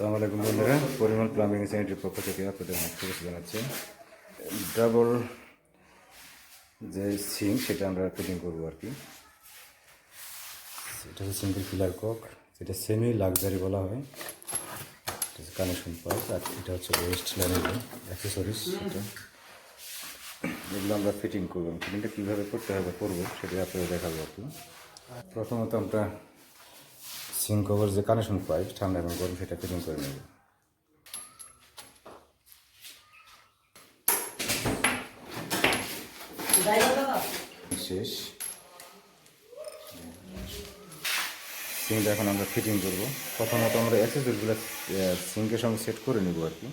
আসসালামু আলাইকুম বন্ধুরা, পরিমল প্লাম্বিং স্যানিটারি পক্ষ থেকে আপনাদের শুভেচ্ছা জানাচ্ছি। ডাবল যে সিঙ্ক সেটা আমরা ফিটিং করবো আর কি। এটা হচ্ছে সিঙ্গেল পিলার কক, যেটা সেমি লাক্সারি বলা হয়। কানেকশন পাইপ, আর এটা হচ্ছে ওয়েস্ট লাইনের অ্যাক্সেসরিজ। এগুলো আমরা ফিটিং করবো। ফিটিংটা কীভাবে করতে হবে করবো সেটা আপনাদের দেখাবো আর কি। প্রথমত আমরা সিঙ্ক কভার যে কানেকশন পাইপ ঠান্ডা এবং গরম সেটা ফিটিং করে নেব। শেষ সিঙ্কটা এখন আমরা ফিটিং করবো। প্রথমত আমরা অ্যাক্সেসরিজগুলো সিঙ্কের সঙ্গে সেট করে নেব আর কি।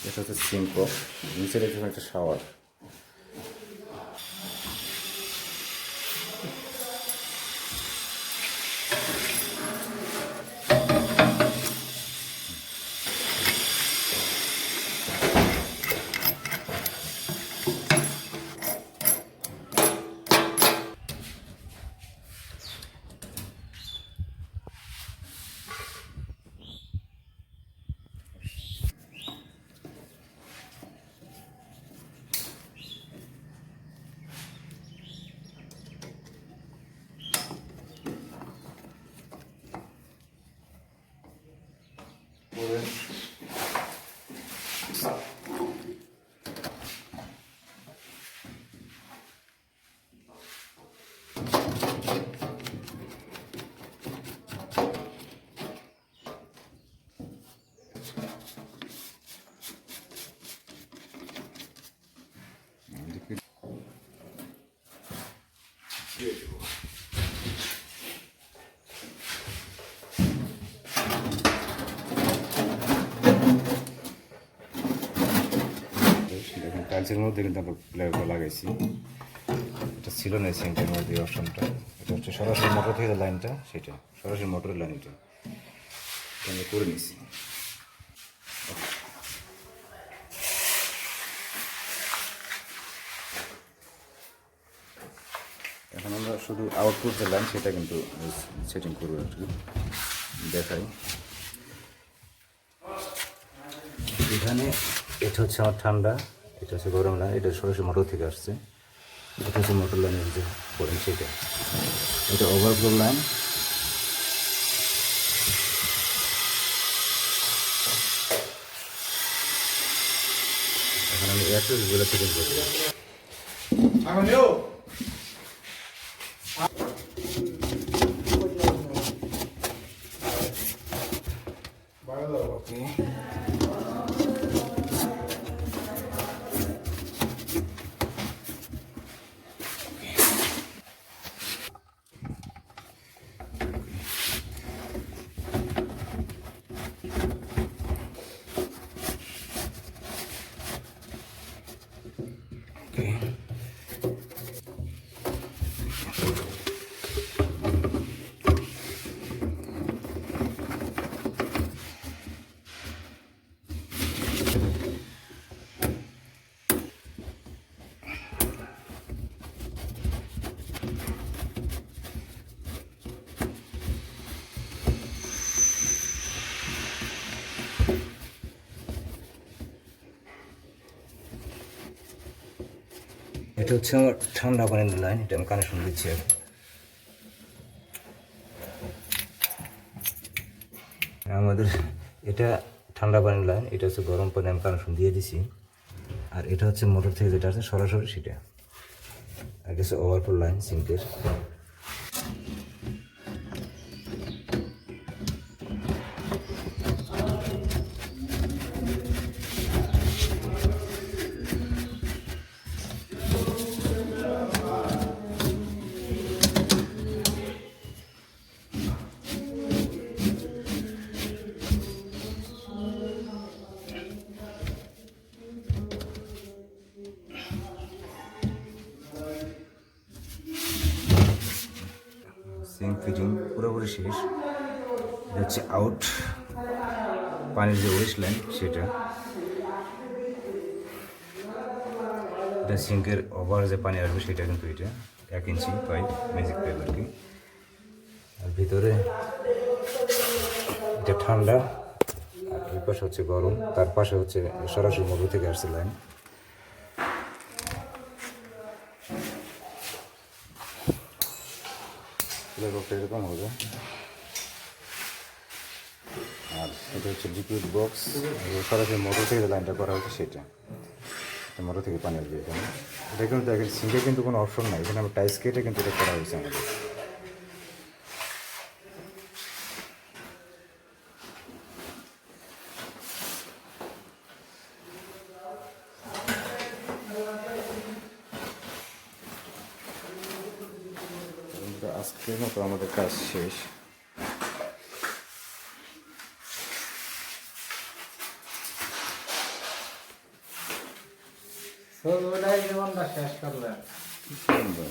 এটা হচ্ছে সিঙ্ক কপ, নিচের একটা শাওয়ার। দেখুন টাইলসের মধ্যে কিন্তু আমরা প্লেয়ারগুলো লাগাইছি। এটা ছিল না সিঙ্কের মধ্যে অপশনটা। এটা হচ্ছে সরাসরি মোটর থেকে লাইনটা, সেটা সরাসরি মোটরের লাইনটা আমরা করে নিছি। এখন আমরা শুধু আউটপুট যে লাইন সেটা কিন্তু সেটিং করবো একটু দেখাই। এখানে এটা হচ্ছে আমার ঠান্ডা, এটা হচ্ছে গরম লাইন, এটা সরাসরি মোটর থেকে আসছে। এটা হচ্ছে মোটর লাইনের যে পড়েন সেটা, এটা ওভারফ্লো লাইন। এখন আমি অ্যাক্সেসগুলো ফিটিং করছি। এটা হচ্ছে আমার ঠান্ডা পানির লাইন, এটা আমি কানেকশন দিচ্ছি। আমাদের এটা ঠান্ডা পানির লাইন, এটা হচ্ছে গরম পানি আমি কানেকশন দিয়ে দিছি। আর এটা হচ্ছে মোটর থেকে যেটা আছে সরাসরি সেটা, আর এটা হচ্ছে ওভারফ্লো লাইন সিঙ্কের। সিঙ্ক ফিটিং পুরোপুরি শেষ। এটা হচ্ছে আউট পানির যে ওয়েস্ট লাইন সেটা, এটা সিঙ্কের ওভার যে পানি আসবে সেটা কিন্তু এটা 1 ইঞ্চি পাইপ, ম্যাজিক পাইপ আর কি। আর ভিতরে এটা ঠান্ডা দুই পাশে হচ্ছে গরম, তার পাশে হচ্ছে সরাসরি মোটর থেকে আসছে লাইন। এরকম হবে। আর এটা হচ্ছে লিকুইড বক্স, সরাসরি মোটর থেকে লাইনটা করা হচ্ছে সেটা, মোটর থেকে পানি আসবে এখানে। এটা কিন্তু দেখেন সিঙ্কে কিন্তু কোনো অপশন নাই, এখানে আমরা টাইস কেটে কিন্তু এটা করা হয়েছে আমাদের। আজকের মতো আমাদের কাজ শেষ। ওটাই জীবনটা শেষ করলেন। কি সুন্দর।